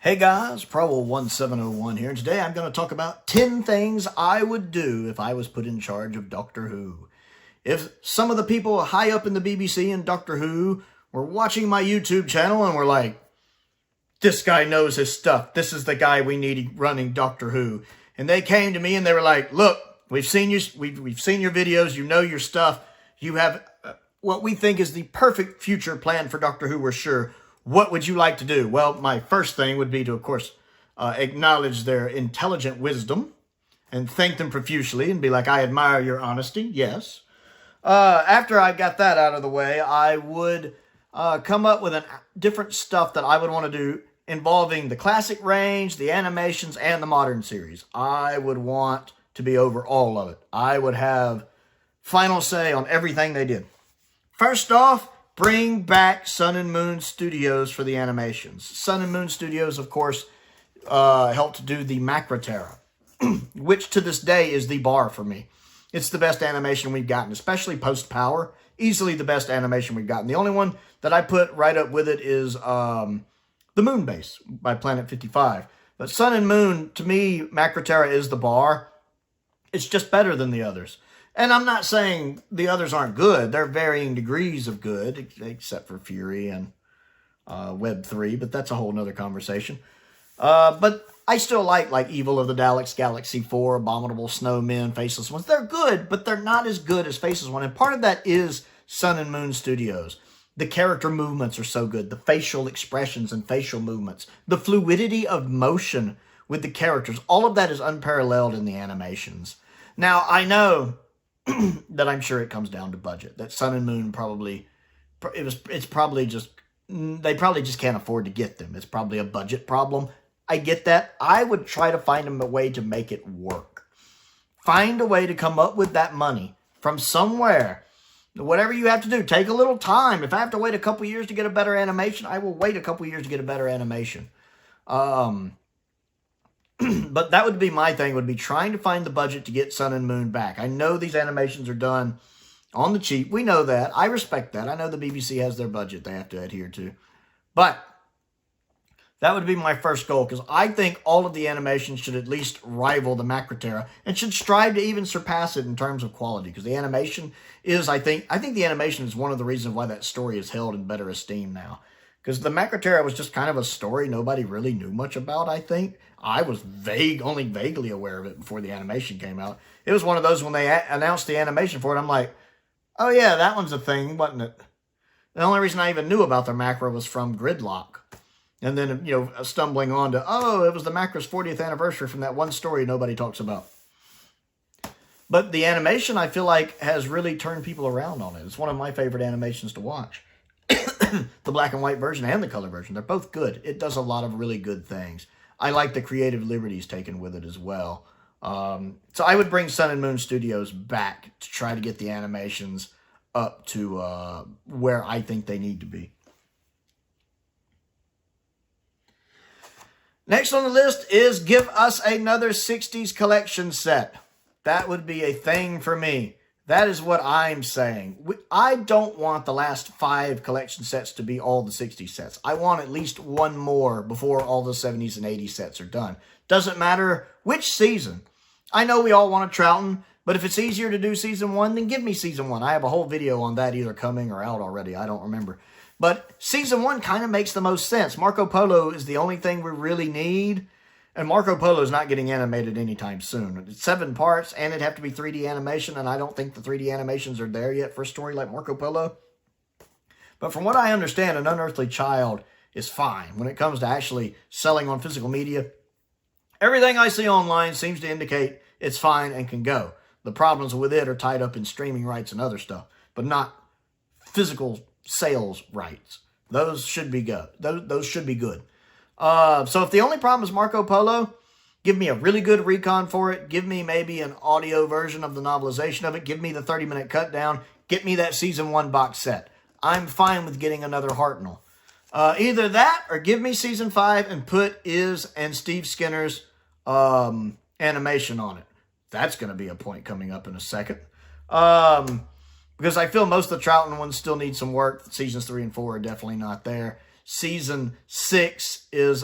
Hey guys, Prowl 1701 here, and today I'm going to talk about 10 things I would do if I was put in charge of Doctor Who. If some of the people high up in the BBC and Doctor Who were watching my YouTube channel and were like, this guy knows his stuff, this is the guy we need running Doctor Who, and they came to me and they were like, look, we've seen your videos, you know your stuff, you have what we think is the perfect future plan for Doctor Who, we're sure. What would you like to do? Well, my first thing would be to, of course, acknowledge their intelligent wisdom and thank them profusely and be like, I admire your honesty. Yes. After I got that out of the way, I would come up with different stuff that I would want to do involving the classic range, the animations, and the modern series. I would want to be over all of it. I would have final say on everything they did. First off, bring back Sun and Moon Studios for the animations. Sun and Moon Studios, of course, helped do the Macroterra, which to this day is the bar for me. It's the best animation we've gotten, especially post-Power. Easily the best animation we've gotten. The only one that I put right up with it is the Moon Base by Planet 55. But Sun and Moon, to me, Macroterra is the bar. It's just better than the others. And I'm not saying the others aren't good. They're varying degrees of good, except for Fury and Web 3, but that's a whole nother conversation. But I still like Evil of the Daleks, Galaxy 4, Abominable Snowmen, Faceless Ones. They're good, but they're not as good as Faceless One. And part of that is Sun and Moon Studios. The character movements are so good. The facial expressions and facial movements. The fluidity of motion with the characters. All of that is unparalleled in the animations. Now, I know that I'm sure it comes down to budget. That Sun and Moon probably, it's probably just, they probably just can't afford to get them. It's probably a budget problem. I get that. I would try to find them a way to make it work. Find a way to come up with that money from somewhere. Whatever you have to do, take a little time. If I have to wait a couple years to get a better animation, I will wait a couple years to get a better animation. But that would be my thing, would be trying to find the budget to get Sun and Moon back. I know these animations are done on the cheap. We know that. I respect that. I know the BBC has their budget they have to adhere to. But that would be my first goal, because I think all of the animations should at least rival the Macroterra and should strive to even surpass it in terms of quality, because the animation is, I think the animation is one of the reasons why that story is held in better esteem now. Because the Macroterra was just kind of a story nobody really knew much about, I think. I was only vaguely aware of it before the animation came out. It was one of those when they announced the animation for it, I'm like, oh yeah, that one's a thing, wasn't it? The only reason I even knew about the Macro was from Gridlock. And then, stumbling on to, oh, it was the Macro's 40th anniversary from that one story nobody talks about. But the animation, I feel like, has really turned people around on it. It's one of my favorite animations to watch. The black and white version and the color version, they're both good. It does a lot of really good things. I like the creative liberties taken with it as well. So I would bring Sun and Moon Studios back to try to get the animations up to where I think they need to be. Next on the list is give us another 60s collection set. That would be a thing for me. That is what I'm saying. I don't want the last 5 collection sets to be all the 60s sets. I want at least one more before all the 70s and 80s sets are done. Doesn't matter which season. I know we all want a Troughton, but if it's easier to do season 1, then give me season 1. I have a whole video on that either coming or out already. I don't remember. But season 1 kind of makes the most sense. Marco Polo is the only thing we really need. And Marco Polo is not getting animated anytime soon. It's 7 parts, and it'd have to be 3D animation, and I don't think the 3D animations are there yet for a story like Marco Polo. But from what I understand, An Unearthly Child is fine when it comes to actually selling on physical media. Everything I see online seems to indicate it's fine and can go. The problems with it are tied up in streaming rights and other stuff, but not physical sales rights. Those should be good. Those should be good. So if the only problem is Marco Polo, give me a really good recon for it. Give me maybe an audio version of the novelization of it. Give me the 30-minute cut down. Get me that season 1 box set. I'm fine with getting another Hartnell. Either that or give me season 5 and put Iz and Steve Skinner's animation on it. That's going to be a point coming up in a second. Because I feel most of the Troughton ones still need some work. Seasons 3 and 4 are definitely not there. Season 6 is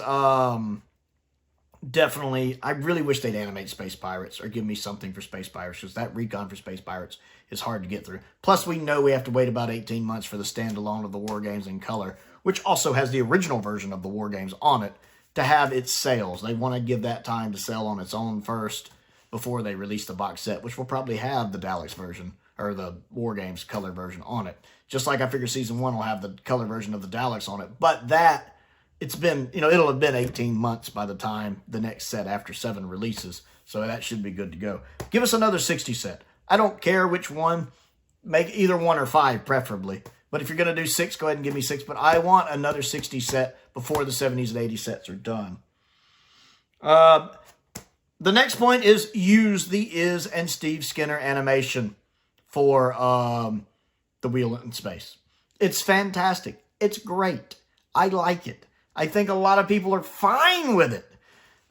definitely, I really wish they'd animate Space Pirates or give me something for Space Pirates, because that recon for Space Pirates is hard to get through. Plus, we know we have to wait about 18 months for the standalone of the War Games in color, which also has the original version of the War Games on it, to have its sales. They want to give that time to sell on its own first before they release the box set, which will probably have the Daleks version, or the War Games color version on it. Just like I figure Season 1 will have the color version of the Daleks on it. But that, it's been, it'll have been 18 months by the time the next set after 7 releases. So that should be good to go. Give us another 60 set. I don't care which one. Make either 1 or 5, preferably. But if you're going to do 6, go ahead and give me 6. But I want another 60 set before the 70s and 80s sets are done. The next point is use the Iz and Steve Skinner animation for the Wheel in Space. It's fantastic. It's great. I like it. I think a lot of people are fine with it.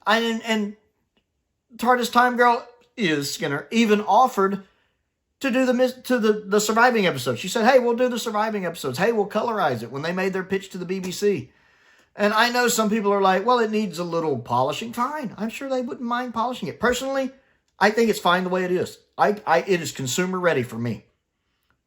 And TARDIS Time Girl, Iz Skinner, even offered to do the surviving episodes. She said, hey, we'll do the surviving episodes. Hey, we'll colorize it, when they made their pitch to the BBC. And I know some people are like, well, it needs a little polishing. Fine. I'm sure they wouldn't mind polishing it. Personally, I think it's fine the way it is. It is consumer ready for me.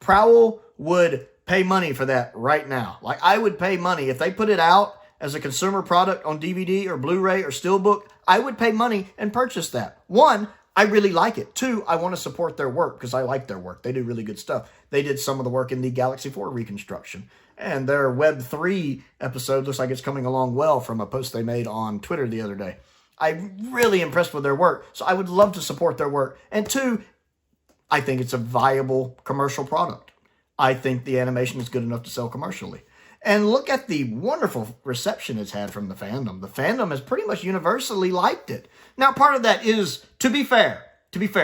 Prowl would pay money for that right now. Like, I would pay money if they put it out as a consumer product on DVD or Blu-ray or Steelbook. I would pay money and purchase that. 1, I really like it. 2, I want to support their work because I like their work. They do really good stuff. They did some of the work in the Galaxy 4 reconstruction. And their Web 3 episode looks like it's coming along well from a post they made on Twitter the other day. I'm really impressed with their work, so I would love to support their work. And 2, I think it's a viable commercial product. I think the animation is good enough to sell commercially. And look at the wonderful reception it's had from the fandom. The fandom has pretty much universally liked it. Now, part of that is, to be fair,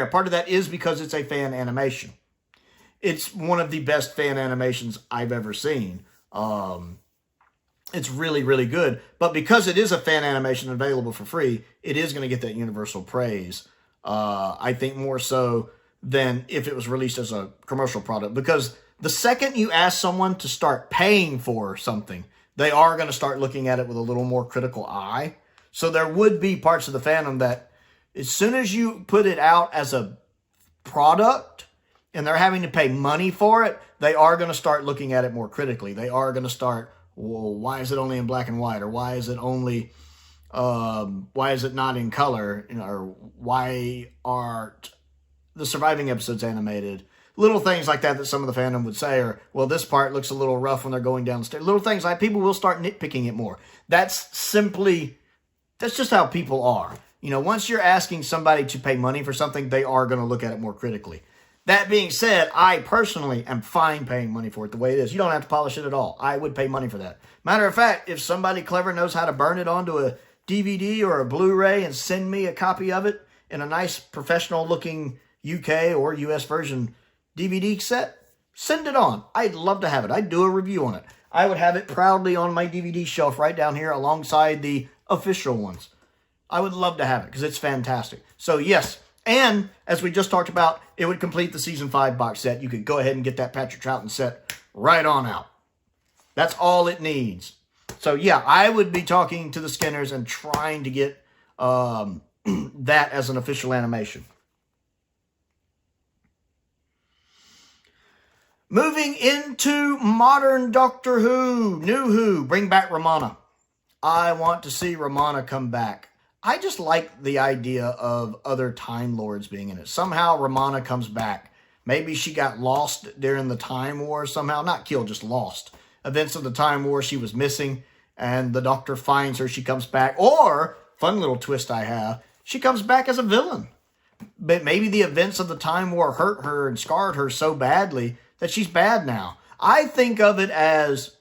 part of that is because it's a fan animation. It's one of the best fan animations I've ever seen. It's really, really good. But because it is a fan animation available for free, it is going to get that universal praise. I think more so than if it was released as a commercial product. Because the second you ask someone to start paying for something, they are going to start looking at it with a little more critical eye. So there would be parts of the fandom that as soon as you put it out as a product and they're having to pay money for it, they are going to start looking at it more critically. They are going to start, well, why is it only in black and white? Or why is it only, why is it not in color? Or why aren't the surviving episodes animated? Little things like that some of the fandom would say, or, well, this part looks a little rough when they're going down the stairs. Little things like people will start nitpicking it more. That's just how people are. Once you're asking somebody to pay money for something, they are going to look at it more critically. That being said, I personally am fine paying money for it the way it is. You don't have to polish it at all. I would pay money for that. Matter of fact, if somebody clever knows how to burn it onto a DVD or a Blu-ray and send me a copy of it in a nice professional-looking UK or US version DVD set, send it on. I'd love to have it. I'd do a review on it. I would have it proudly on my DVD shelf right down here alongside the official ones. I would love to have it because it's fantastic. So yes, and as we just talked about, it would complete the Season 5 box set. You could go ahead and get that Patrick Troughton set right on out. That's all it needs. So yeah, I would be talking to the Skinners and trying to get that as an official animation. Moving into modern Doctor Who, New Who, bring back Romana. I want to see Romana come back. I just like the idea of other Time Lords being in it. Somehow Romana comes back. Maybe she got lost during the Time War somehow. Not killed, just lost. Events of the Time War, she was missing, and the Doctor finds her, she comes back. Or, fun little twist I have, she comes back as a villain. But maybe the events of the Time War hurt her and scarred her so badly that she's bad now. I think of it as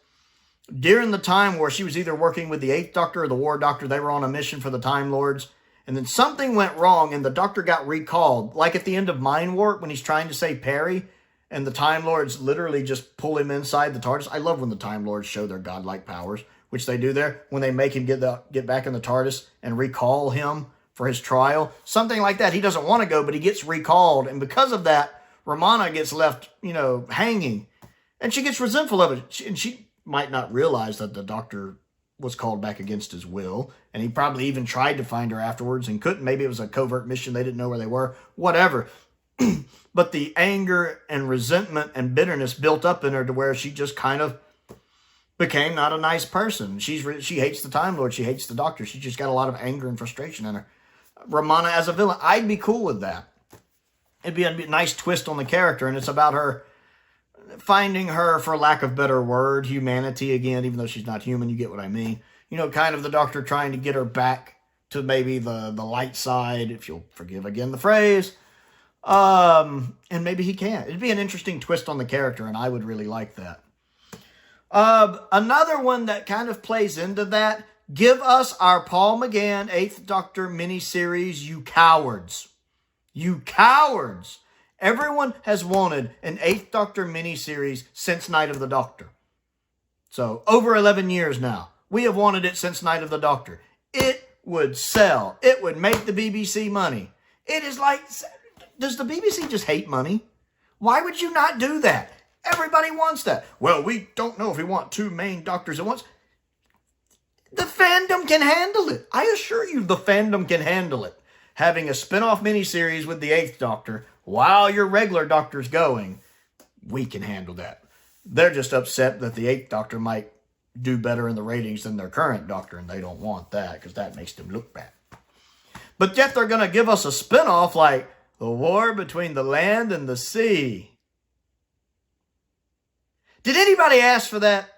during the Time War, she was either working with the 8th Doctor or the War Doctor. They were on a mission for the Time Lords. And then something went wrong and the Doctor got recalled. Like at the end of Mind Warp when he's trying to save Perry. And the Time Lords literally just pull him inside the TARDIS. I love when the Time Lords show their godlike powers, which they do there. When they make him get back in the TARDIS and recall him for his trial. Something like that. He doesn't want to go, but he gets recalled. And because of that, Romana gets left, hanging. And she gets resentful of it. And she might not realize that the Doctor was called back against his will, and he probably even tried to find her afterwards and couldn't. Maybe it was a covert mission. They didn't know where they were. Whatever. But the anger and resentment and bitterness built up in her to where she just kind of became not a nice person. She hates the Time Lord. She hates the Doctor. She just got a lot of anger and frustration in her. Romana as a villain, I'd be cool with that. It'd be a nice twist on the character, and it's about her finding her, for lack of better word, humanity again, even though she's not human. You get what I mean. You know, kind of the Doctor trying to get her back to maybe the light side, if you'll forgive again the phrase. And maybe he can't. It'd be an interesting twist on the character, and I would really like that. Another one that kind of plays into that, give us our Paul McGann 8th Doctor miniseries, you cowards. You cowards. Everyone has wanted an 8th Doctor miniseries since Night of the Doctor. So, over 11 years now. We have wanted it since Night of the Doctor. It would sell. It would make the BBC money. It is like, does the BBC just hate money? Why would you not do that? Everybody wants that. Well, we don't know if we want 2 main Doctors at once. The fandom can handle it. I assure you the fandom can handle it. Having a spin-off miniseries with the 8th Doctor while your regular Doctor's going, we can handle that. They're just upset that the 8th Doctor might do better in the ratings than their current Doctor, and they don't want that because that makes them look bad. But yet they're going to give us a spin-off like The War Between the Land and the Sea. Did anybody ask for that?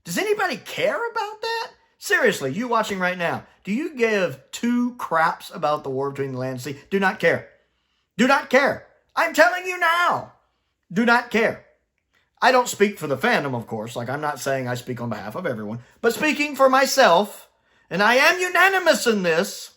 Does anybody care about that? Seriously, you watching right now, do you give 2 craps about the war between the land and sea? Do not care. Do not care. I'm telling you now. Do not care. I don't speak for the fandom, of course. Like, I'm not saying I speak on behalf of everyone. But speaking for myself, and I am unanimous in this,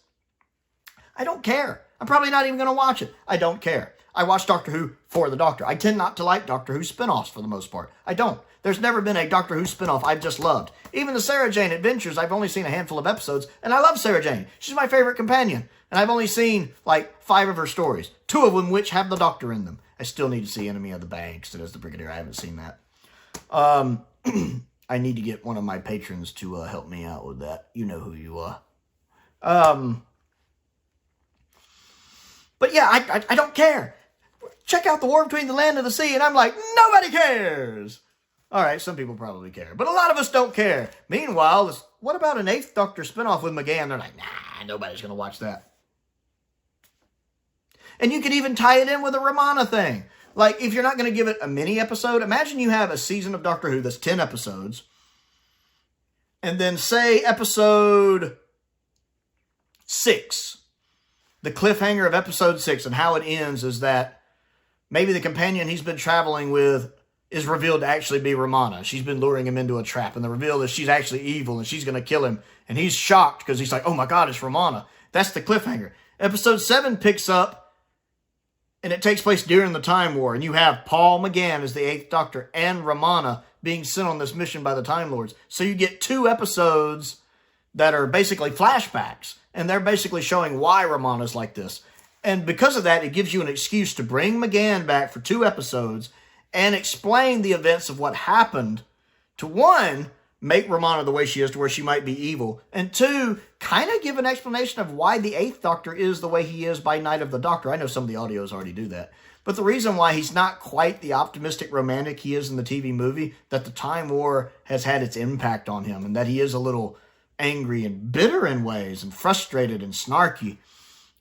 I don't care. I'm probably not even going to watch it. I don't care. I watch Doctor Who for the Doctor. I tend not to like Doctor Who spin-offs for the most part. I don't. There's never been a Doctor Who spin-off I've just loved. Even the Sarah Jane Adventures, I've only seen a handful of episodes, and I love Sarah Jane. She's my favorite companion. And I've only seen, like, 5 of her stories. 2 of them which have the Doctor in them. I still need to see Enemy of the Banks that is the Brigadier. I haven't seen that. I need to get one of my patrons to help me out with that. You know who you are. But yeah, I don't care. Check out The War Between the Land and the Sea, and I'm like, nobody cares. All right, some people probably care, but a lot of us don't care. Meanwhile, what about an 8th Doctor spinoff with McGann? They're like, nah, nobody's going to watch that. And you could even tie it in with a Romana thing. Like, if you're not going to give it a mini episode, imagine you have a season of Doctor Who that's 10 episodes. And then say episode 6. The cliffhanger of episode 6 and how it ends is that maybe the companion he's been traveling with is revealed to actually be Romana. She's been luring him into a trap. And the reveal is she's actually evil and she's going to kill him. And he's shocked because he's like, oh my God, it's Romana. That's the cliffhanger. Episode 7 picks up. And it takes place during the Time War. And you have Paul McGann as the 8th Doctor and Romana being sent on this mission by the Time Lords. So you get 2 episodes that are basically flashbacks. And they're basically showing why Romana's like this. And because of that, it gives you an excuse to bring McGann back for 2 episodes and explain the events of what happened to, 1, make Romana the way she is to where she might be evil. And 2, kind of give an explanation of why the 8th Doctor is the way he is by Night of the Doctor. I know some of the audios already do that. But the reason why he's not quite the optimistic romantic he is in the TV movie, that the Time War has had its impact on him, and that he is a little angry and bitter in ways, and frustrated and snarky.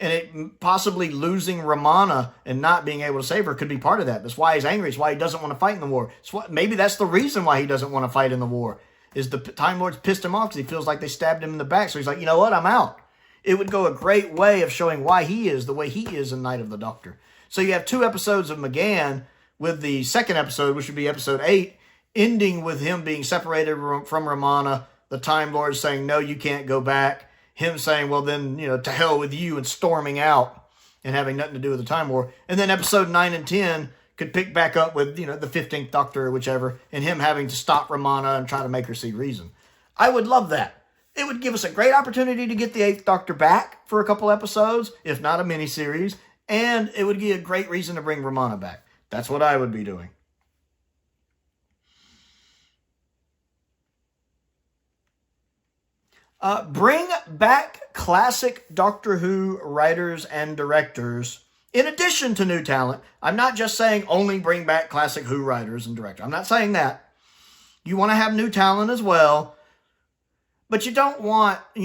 And it possibly losing Romana and not being able to save her could be part of that. That's why he's angry. It's why he doesn't want to fight in the war. Maybe that's the reason why he doesn't want to fight in the war. Is the Time Lords pissed him off because he feels like they stabbed him in the back. So he's like, you know what? I'm out. It would go a great way of showing why he is the way he is in Night of the Doctor. So you have 2 episodes of McGann with the second episode, which would be episode 8, ending with him being separated from Romana, the Time Lords saying, no, you can't go back. Him saying, well, then, to hell with you, and storming out and having nothing to do with the Time War. And then episode 9 and 10 could pick back up with, the 15th Doctor or whichever, and him having to stop Romana and try to make her see reason. I would love that. It would give us a great opportunity to get the 8th Doctor back for a couple episodes, if not a miniseries, and it would be a great reason to bring Romana back. That's what I would be doing. Bring back classic Doctor Who writers and directors in addition to new talent. I'm not just saying only bring back classic Who writers and directors. I'm not saying that. You want to have new talent as well. But you don't want, the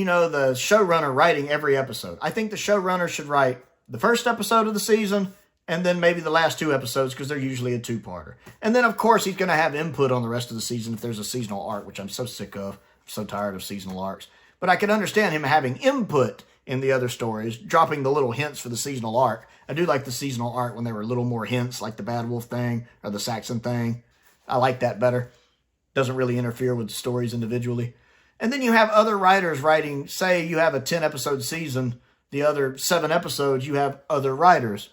showrunner writing every episode. I think the showrunner should write the first episode of the season and then maybe the last 2 episodes because they're usually a 2-parter. And then, of course, he's going to have input on the rest of the season if there's a seasonal arc, which I'm so sick of. I'm so tired of seasonal arcs. But I can understand him having input in the other stories, dropping the little hints for the seasonal arc. I do like the seasonal arc when there were little more hints, like the Bad Wolf thing or the Saxon thing. I like that better. Doesn't really interfere with the stories individually. And then you have other writers writing, say you have a 10-episode season, the other 7 episodes, you have other writers.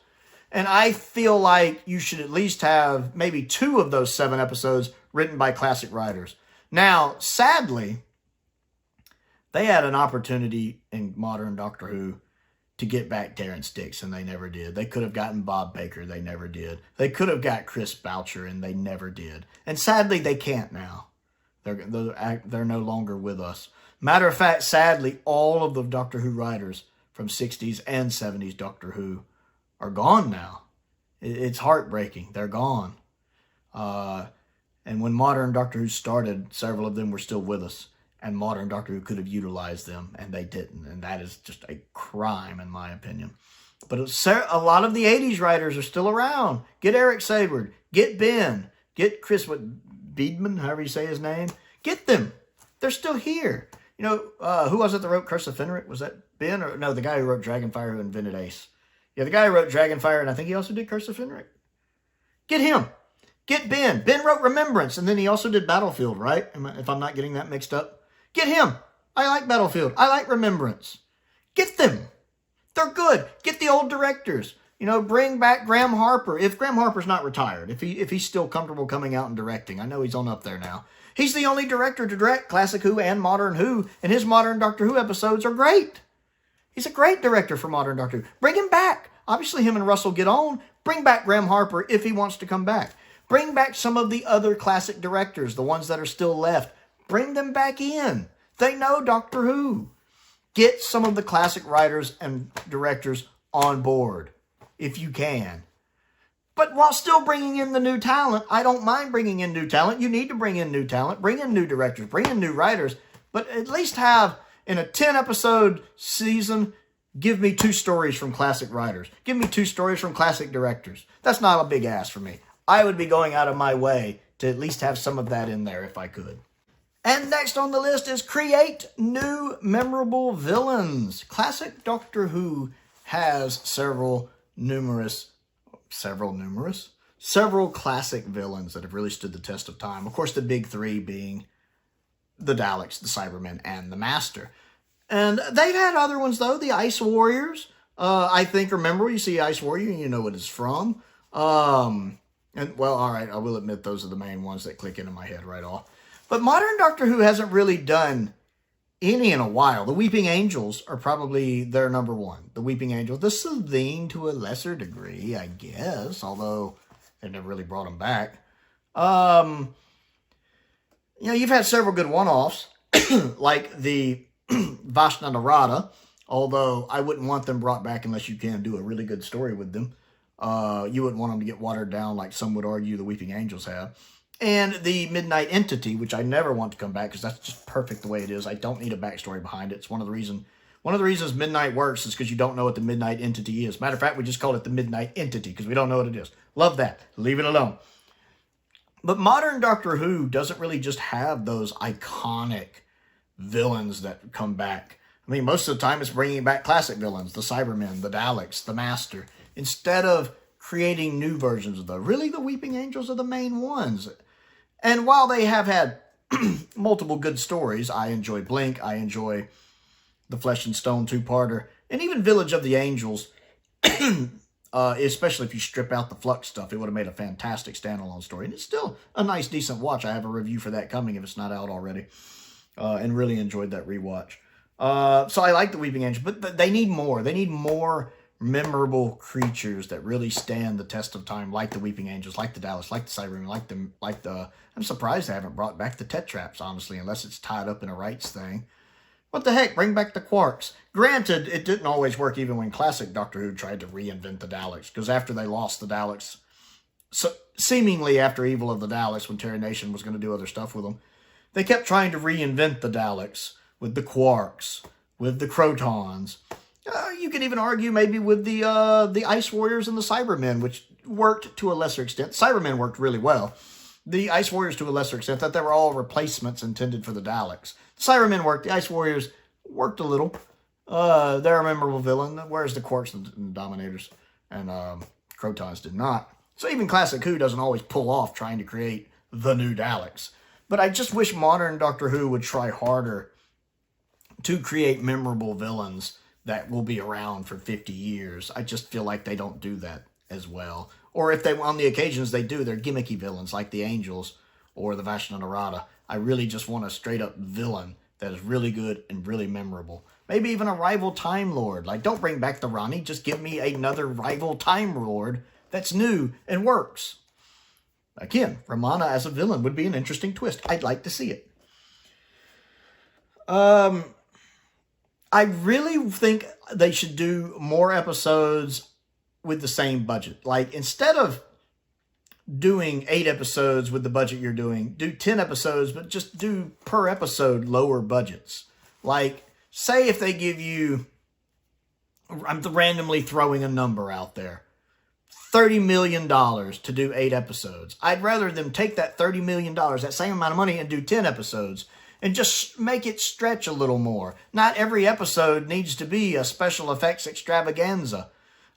And I feel like you should at least have maybe 2 of those 7 episodes written by classic writers. Now, sadly, they had an opportunity in modern Doctor Who to get back Darren Sticks, and they never did. They could have gotten Bob Baker, they never did. They could have got Chris Boucher, and they never did. And sadly, they can't now. They're no longer with us. Matter of fact, sadly, all of the Doctor Who writers from 60s and 70s Doctor Who are gone now. It's heartbreaking. They're gone. And when modern Doctor Who started, several of them were still with us. And modern Doctor Who could have utilized them, and they didn't. And that is just a crime, in my opinion. But a lot of the 80s writers are still around. Get Eric Sayward. Get Ben. Get Chris Beedman, however you say his name. Get them. They're still here. Who was it that wrote Curse of Fenric? Was that Ben? Or no, the guy who wrote Dragonfire who invented Ace. Yeah, the guy who wrote Dragonfire, and I think he also did Curse of Fenric. Get him. Get Ben. Ben wrote Remembrance, and then he also did Battlefield, right? If I'm not getting that mixed up. Get him. I like Battlefield. I like Remembrance. Get them. They're good. Get the old directors. Bring back Graham Harper. If Graham Harper's not retired, if he's still comfortable coming out and directing. I know he's on up there now. He's the only director to direct Classic Who and Modern Who, and his Modern Doctor Who episodes are great. He's a great director for Modern Doctor Who. Bring him back. Obviously, him and Russell get on. Bring back Graham Harper if he wants to come back. Bring back some of the other classic directors, the ones that are still left. Bring them back in. They know Doctor Who. Get some of the classic writers and directors on board, if you can. But while still bringing in the new talent, I don't mind bringing in new talent. You need to bring in new talent. Bring in new directors. Bring in new writers. But at least have, in a 10-episode season, give me 2 stories from classic writers. Give me 2 stories from classic directors. That's not a big ask for me. I would be going out of my way to at least have some of that in there if I could. And next on the list is create new memorable villains. Classic Doctor Who has several classic villains that have really stood the test of time. Of course, the big 3 being the Daleks, the Cybermen, and the Master. And they've had other ones, though. The Ice Warriors, I think, are memorable. You see Ice Warrior, you know what it's from. All right, I will admit those are the main ones that click into my head right off. But modern Doctor Who hasn't really done any in a while. The Weeping Angels are probably their number 1. The Weeping Angels. The Sylvain to a lesser degree, I guess, although they've never really brought them back. You've had several good one-offs, like the Vashna Narada, although I wouldn't want them brought back unless you can do a really good story with them. You wouldn't want them to get watered down like some would argue the Weeping Angels have. And the Midnight Entity, which I never want to come back because that's just perfect the way it is. I don't need a backstory behind it. It's one of the reasons Midnight works is because you don't know what the Midnight Entity is. Matter of fact, we just call it the Midnight Entity because we don't know what it is. Love that. Leave it alone. But modern Doctor Who doesn't really just have those iconic villains that come back. I mean, most of the time it's bringing back classic villains, the Cybermen, the Daleks, the Master, instead of creating new versions of those. Really, the Weeping Angels are the main ones. And while they have had multiple good stories, I enjoy Blink, I enjoy the Flesh and Stone 2-parter, and even Village of the Angels, especially if you strip out the Flux stuff, it would have made a fantastic standalone story. And it's still a nice, decent watch. I have a review for that coming if it's not out already. And really enjoyed that rewatch. So I like the Weeping Angels, but they need more. They need more memorable creatures that really stand the test of time, like the Weeping Angels, like the Daleks, like the Cybermen, like the. I'm surprised they haven't brought back the Tetraps, honestly, unless it's tied up in a rights thing. What the heck? Bring back the Quarks. Granted, it didn't always work even when classic Doctor Who tried to reinvent the Daleks, because after they lost the Daleks, so seemingly after Evil of the Daleks, when Terry Nation was going to do other stuff with them, they kept trying to reinvent the Daleks with the Quarks, with the Crotons. You could even argue maybe with the Ice Warriors and the Cybermen, which worked to a lesser extent. Cybermen worked really well. The Ice Warriors to a lesser extent, that they were all replacements intended for the Daleks. The Cybermen worked. The Ice Warriors worked a little. They're a memorable villain, whereas the Quarks and Dominators and Crotons did not. So even Classic Who doesn't always pull off trying to create the new Daleks. But I just wish modern Doctor Who would try harder to create memorable villains that will be around for 50 years. I just feel like they don't do that as well. Or if they, on the occasions they do, they're gimmicky villains like the Angels or the Vashna Narada. I really just want a straight-up villain that is really good and really memorable. Maybe even a rival Time Lord. Like, don't bring back the Ronnie. Just give me another rival Time Lord that's new and works. Again, Romana as a villain would be an interesting twist. I'd like to see it. I really think they should do more episodes with the same budget. Like, instead of doing 8 episodes with the budget you're doing, do 10 episodes, but just do per episode lower budgets. Like, say if they give you, I'm randomly throwing a number out there, $30 million to do 8 episodes. I'd rather them take that $30 million, that same amount of money, and do 10 episodes. And just make it stretch a little more. Not every episode needs to be a special effects extravaganza.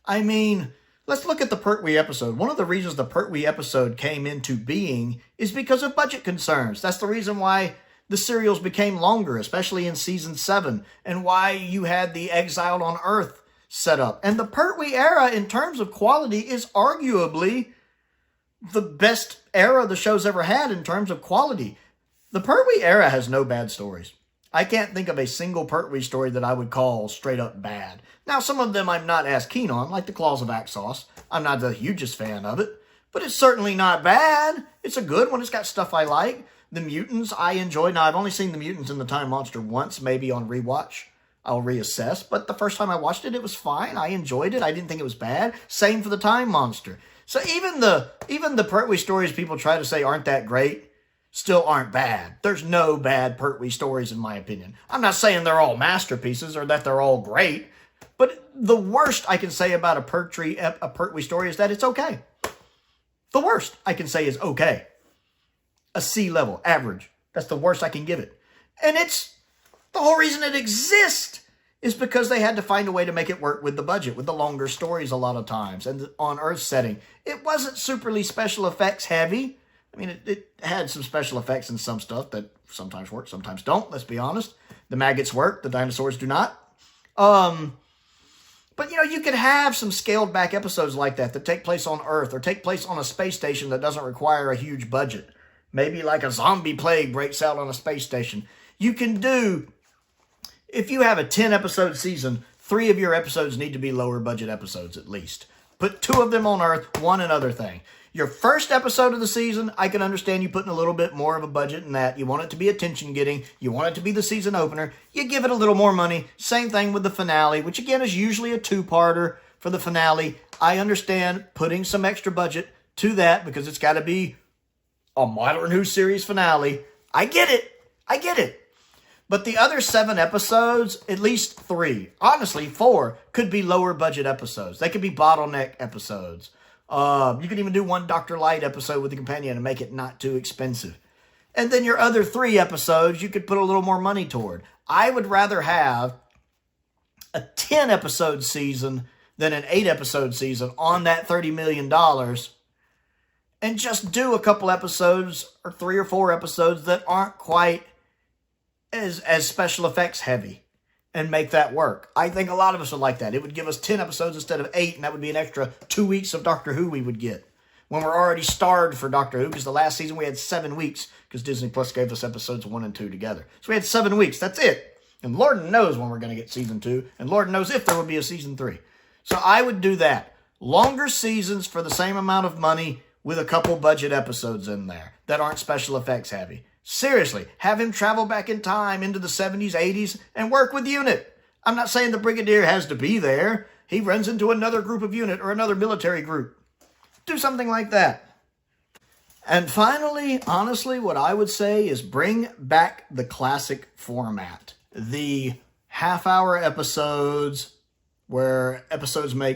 I mean, let's look at the Pertwee episode. One of the reasons the Pertwee episode came into being is because of budget concerns. That's the reason why the serials became longer, especially in season 7, and why you had the Exiled on Earth set up. And the Pertwee era, in terms of quality, is arguably the best era the show's ever had in terms of quality. The Pertwee era has no bad stories. I can't think of a single Pertwee story that I would call straight up bad. Now, some of them I'm not as keen on, like the Claws of Axos. I'm not the hugest fan of it, but it's certainly not bad. It's a good one. It's got stuff I like. The Mutants, I enjoy. Now, I've only seen The Mutants and the Time Monster once, maybe on rewatch. I'll reassess, but the first time I watched it, it was fine. I enjoyed it. I didn't think it was bad. Same for the Time Monster. So even the Pertwee stories people try to say aren't that great, still aren't bad. There's no bad Pertwee stories, in my opinion. I'm not saying they're all masterpieces or that they're all great, but the worst I can say about a Pertwee story is that it's okay. The worst I can say is okay. A C level, average. That's the worst I can give it. And it's the whole reason it exists is because they had to find a way to make it work with the budget, with the longer stories a lot of times, and on Earth setting. It wasn't superly special effects heavy. I mean, it had some special effects and some stuff that sometimes work, sometimes don't, let's be honest. The maggots work, the dinosaurs do not. But, you know, you could have some scaled back episodes like that take place on Earth or take place on a space station that doesn't require a huge budget. Maybe like a zombie plague breaks out on a space station. You can do, if you have a 10-episode season, 3 of your episodes need to be lower budget episodes at least. Put 2 of them on Earth, 1 another thing. Your first episode of the season, I can understand you putting a little bit more of a budget in that. You want it to be attention-getting. You want it to be the season opener. You give it a little more money. Same thing with the finale, which again is usually a 2-parter for the finale. I understand putting some extra budget to that because it's got to be a Modern Who series finale. I get it. I get it. But the other 7 episodes, at least 3, honestly 4, could be lower budget episodes. They could be bottleneck episodes. You could even do 1 Dr. Light episode with the companion and make it not too expensive. And then your other 3 episodes, you could put a little more money toward. I would rather have a 10-episode season than an 8-episode season on that $30 million and just do a couple episodes or 3 or 4 episodes that aren't quite as special effects heavy. And make that work. I think a lot of us would like that. It would give us 10 episodes instead of 8, and that would be an extra 2 weeks of Doctor Who we would get. When we're already starved for Doctor Who, because the last season we had 7 weeks, because Disney Plus gave us episodes 1 and 2 together. So we had 7 weeks, that's it. And Lord knows when we're going to get season 2, and Lord knows if there will be a season 3. So I would do that. Longer seasons for the same amount of money with a couple budget episodes in there that aren't special effects heavy. Seriously, have him travel back in time into the 70s, 80s, and work with Unit. I'm not saying the Brigadier has to be there. He runs into another group of Unit or another military group. Do something like that. And finally, honestly, what I would say is bring back the classic format. The half-hour episodes where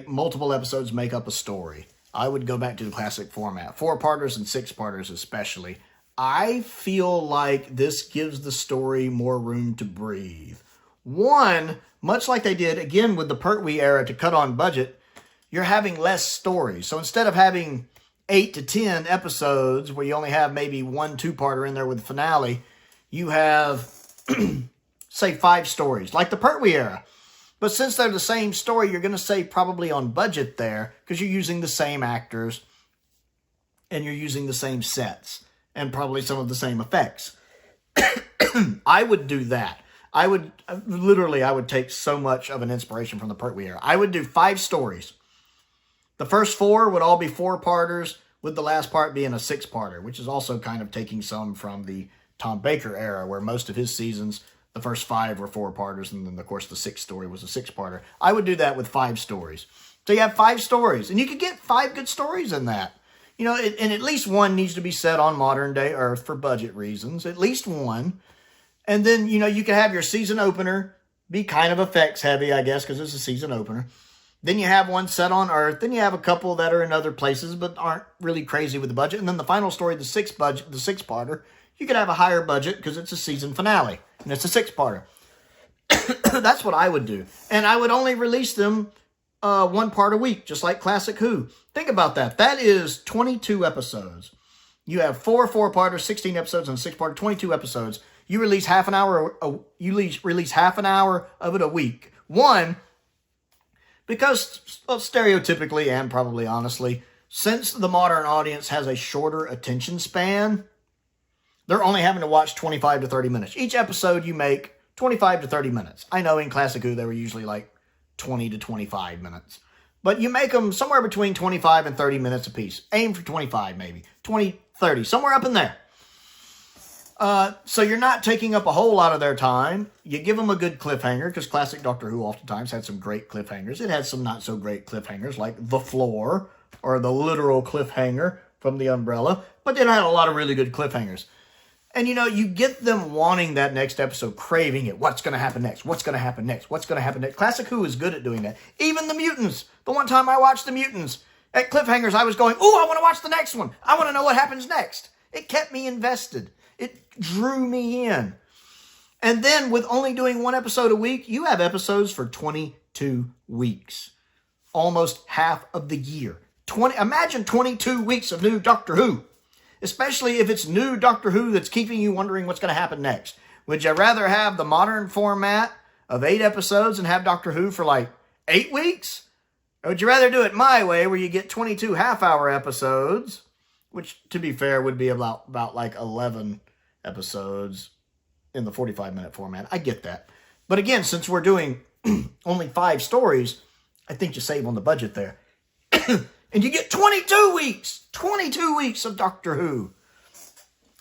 multiple episodes make up a story. I would go back to the classic format. 4-parters and 6-parters especially. I feel like this gives the story more room to breathe. One, much like they did, again, with the Pertwee era to cut on budget, you're having less stories. So instead of having 8 to 10 episodes where you only have maybe 1 2-parter in there with the finale, you have, say, 5 stories, like the Pertwee era. But since they're the same story, you're going to save probably on budget there because you're using the same actors and you're using the same sets and probably some of the same effects. I would do that. I would take so much of an inspiration from the Pertwee era. I would do 5 stories. The first 4 would all be 4-parters, with the last part being a 6-parter, which is also kind of taking some from the Tom Baker era, where most of his seasons, the first 5 were 4-parters, and then, of course, the 6th story was a 6-parter. I would do that with 5 stories. So you have 5 stories, and you could get 5 good stories in that. You know, and at least one needs to be set on modern-day Earth for budget reasons, at least one. And then, you know, you can have your season opener be kind of effects-heavy, I guess, because it's a season opener. Then you have one set on Earth. Then you have a couple that are in other places but aren't really crazy with the budget. And then the final story, the 6-parter, you could have a higher budget because it's a season finale. And it's a 6-parter. That's what I would do. And I would only release them 1 part a week, just like Classic Who. Think about that. That is 22 episodes. You have 4 4-parters, 16 episodes, and a 6-parter, 22 episodes. You release half an hour. Release half an hour of it a week. One, because stereotypically and probably honestly, since the modern audience has a shorter attention span, they're only having to watch 25 to 30 minutes. Each episode you make 25 to 30 minutes. I know in Classic Who they were usually like 20 to 25 minutes. But you make them somewhere between 25 and 30 minutes apiece. Aim for 25 maybe. 20, 30, somewhere up in there. So you're not taking up a whole lot of their time. You give them a good cliffhanger, because classic Doctor Who oftentimes had some great cliffhangers. It had some not so great cliffhangers, like The Floor, or the literal cliffhanger from The Umbrella. But it had a lot of really good cliffhangers. And, you know, you get them wanting that next episode, craving it. What's going to happen next? What's going to happen next? What's going to happen next? Classic Who is good at doing that. Even The Mutants. The one time I watched The Mutants, at cliffhangers, I was going, ooh, I want to watch the next one. I want to know what happens next. It kept me invested. It drew me in. And then with only doing 1 episode a week, you have episodes for 22 weeks. Almost half of the year. Imagine 22 weeks of new Doctor Who. Especially if it's new Doctor Who that's keeping you wondering what's going to happen next. Would you rather have the modern format of 8 episodes and have Doctor Who for like 8 weeks? Or would you rather do it my way, where you get 22 half-hour episodes, which, to be fair, would be about like 11 episodes in the 45-minute format. I get that. But again, since we're doing only 5 stories, I think you save on the budget there. And you get 22 weeks! 22 weeks of Doctor Who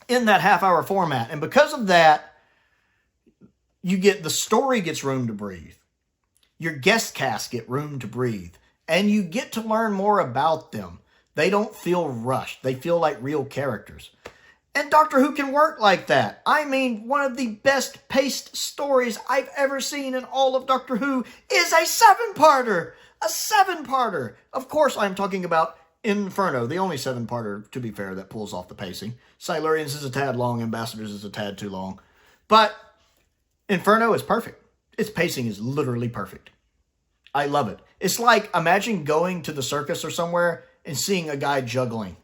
in that half-hour format. And because of that, the story gets room to breathe. Your guest cast get room to breathe. And you get to learn more about them. They don't feel rushed. They feel like real characters. And Doctor Who can work like that. I mean, one of the best paced stories I've ever seen in all of Doctor Who is a 7-parter. A 7-parter. Of course, I'm talking about Inferno, the only 7-parter, to be fair, that pulls off the pacing. Silurians is a tad long. Ambassadors is a tad too long. But Inferno is perfect. Its pacing is literally perfect. I love it. It's like, imagine going to the circus or somewhere and seeing a guy juggling.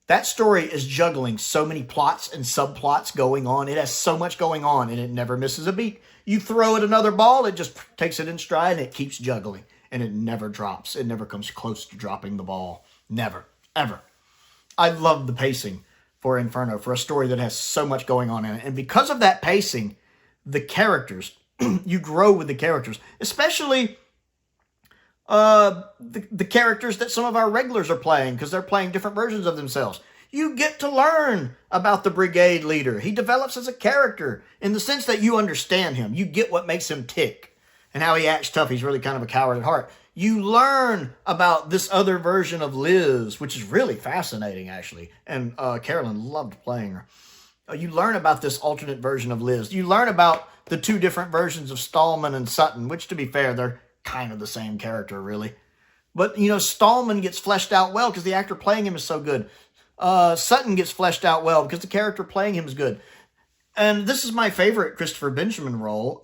That story is juggling so many plots and subplots going on. It has so much going on, and it never misses a beat. You throw it another ball, it just takes it in stride, and it keeps juggling. And it never drops. It never comes close to dropping the ball. Never. Ever. I love the pacing for Inferno, for a story that has so much going on in it. And because of that pacing, the characters, you grow with the characters. Especially the characters that some of our regulars are playing, because they're playing different versions of themselves. You get to learn about the brigade leader. He develops as a character in the sense that you understand him. You get what makes him tick and how he acts tough. He's really kind of a coward at heart. You learn about this other version of Liz, which is really fascinating, actually. And Carolyn loved playing her. You learn about this alternate version of Liz. You learn about the two different versions of Stallman and Sutton, which, to be fair, they're kind of the same character, really. But, you know, Stallman gets fleshed out well because the actor playing him is so good. Sutton gets fleshed out well because the character playing him is good. And this is my favorite Christopher Benjamin role.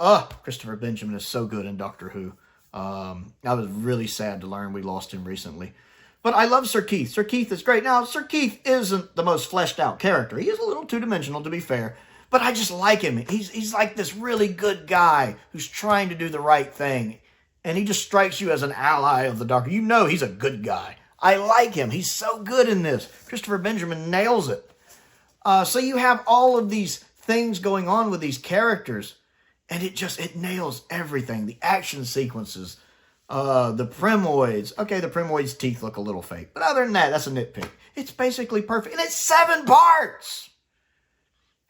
Christopher Benjamin is so good in Doctor Who. I was really sad to learn we lost him recently. But I love Sir Keith. Sir Keith is great. Now, Sir Keith isn't the most fleshed out character. He is a little two-dimensional, to be fair. But I just like him. He's like this really good guy who's trying to do the right thing. And he just strikes you as an ally of the Doctor. You know he's a good guy. I like him. He's so good in this. Christopher Benjamin nails it. So you have all of these things going on with these characters. And it nails everything. The action sequences. The Premoids. Okay, the Premoids' teeth look a little fake. But other than that, that's a nitpick. It's basically perfect. And it's 7 parts!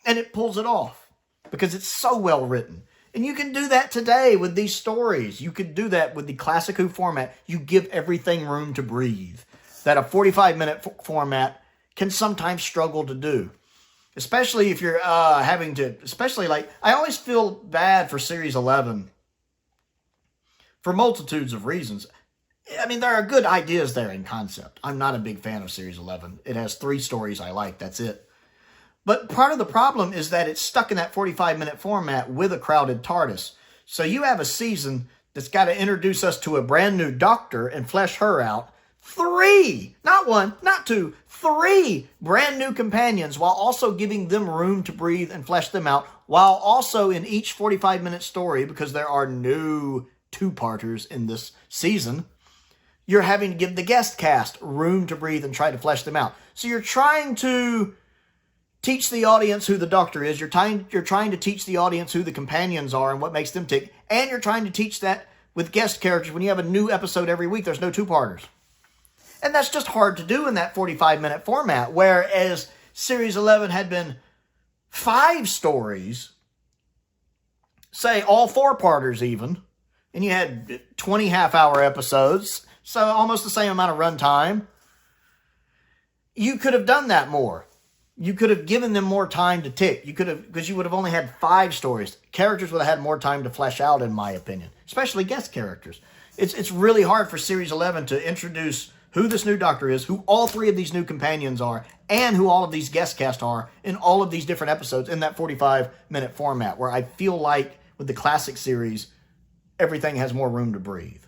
And it pulls it off. Because it's so well written. And you can do that today with these stories. You could do that with the classic Who format. You give everything room to breathe. That a 45-minute format can sometimes struggle to do. Especially if you're having to... Especially like... I always feel bad for Series 11. For multitudes of reasons. I mean, there are good ideas there in concept. I'm not a big fan of Series 11. It has 3 stories I like. That's it. But part of the problem is that it's stuck in that 45-minute format with a crowded TARDIS. So you have a season that's got to introduce us to a brand new Doctor and flesh her out. 3, not 1, not 2, 3 brand new companions while also giving them room to breathe and flesh them out. While also in each 45-minute story, because there are new 2-parters in this season, you're having to give the guest cast room to breathe and try to flesh them out. So you're trying to teach the audience who the Doctor is. You're trying to teach the audience who the companions are and what makes them tick. And you're trying to teach that with guest characters. When you have a new episode every week, there's no 2-parters. And that's just hard to do in that 45-minute format. Whereas Series 11 had been 5 stories, say all 4-parters even, and you had 20 half-hour episodes, so almost the same amount of runtime. You could have done that more. You could have given them more time to tick. You could have, because you would have only had 5 stories. Characters would have had more time to flesh out, in my opinion. Especially guest characters. It's really hard for Series 11 to introduce who this new Doctor is, who all 3 of these new companions are, and who all of these guest cast are in all of these different episodes in that 45-minute format, where I feel like with the classic series, everything has more room to breathe.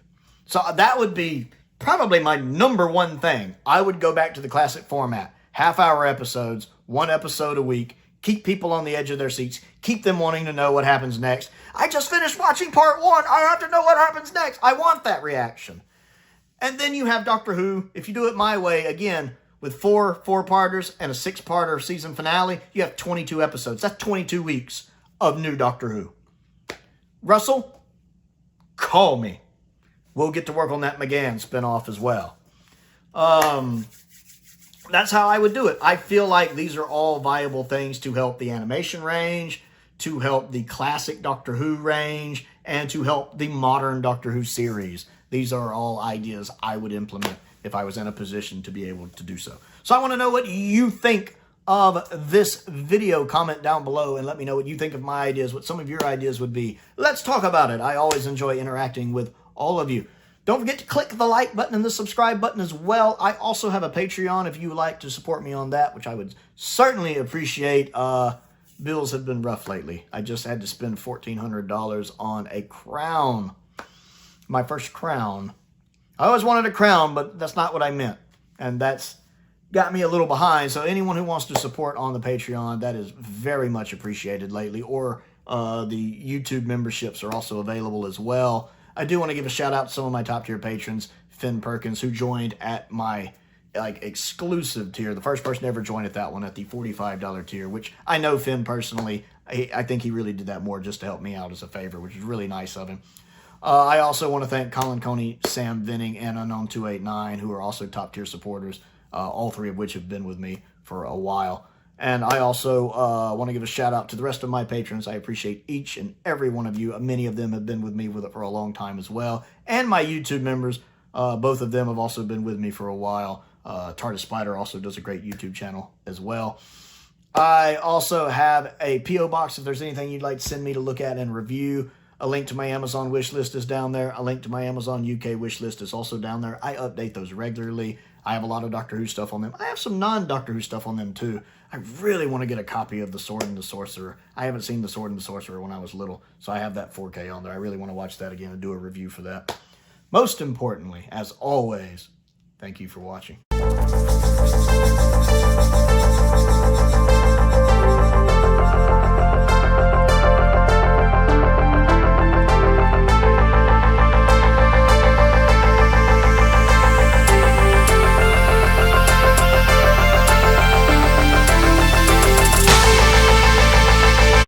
So that would be probably my number 1 thing. I would go back to the classic format. Half-hour episodes, 1 episode a week, keep people on the edge of their seats, keep them wanting to know what happens next. I just finished watching part 1. I have to know what happens next. I want that reaction. And then you have Doctor Who. If you do it my way, again, with 4 4-parters and a 6-parter season finale, you have 22 episodes. That's 22 weeks of new Doctor Who. Russell, call me. We'll get to work on that McGann spinoff as well. That's how I would do it. I feel like these are all viable things to help the animation range, to help the classic Doctor Who range, and to help the modern Doctor Who series. These are all ideas I would implement if I was in a position to be able to do so. So I want to know what you think of this video. Comment down below and let me know what you think of my ideas, what some of your ideas would be. Let's talk about it. I always enjoy interacting with all of you. Don't forget to click the like button and the subscribe button as well. I also have a Patreon if you would like to support me on that, which I would certainly appreciate. Bills have been rough lately. I just had to spend $1,400 on a crown. My first crown. I always wanted a crown, but that's not what I meant. And that's got me a little behind. So anyone who wants to support on the Patreon, that is very much appreciated lately. Or the YouTube memberships are also available as well. I do want to give a shout out to some of my top tier patrons. Finn Perkins, who joined at my exclusive tier. The first person to ever join at that one, at the $45 tier, which I know Finn personally. I think he really did that more just to help me out as a favor, which is really nice of him. I also want to thank Colin Coney, Sam Venning, and Unknown289, who are also top tier supporters, all 3 of which have been with me for a while. And I also want to give a shout out to the rest of my patrons. I appreciate each and every one of you. Many of them have been with me for a long time as well. And my YouTube members, both of them have also been with me for a while. Tardis Spider also does a great YouTube channel as well. I also have a P.O. box if there's anything you'd like to send me to look at and review. A link to my Amazon wish list is down there. A link to my Amazon UK wish list is also down there. I update those regularly. I have a lot of Doctor Who stuff on them. I have some non-Doctor Who stuff on them too. I really want to get a copy of The Sword and the Sorcerer. I haven't seen The Sword and the Sorcerer when I was little, so I have that 4K on there. I really want to watch that again and do a review for that. Most importantly, as always, thank you for watching.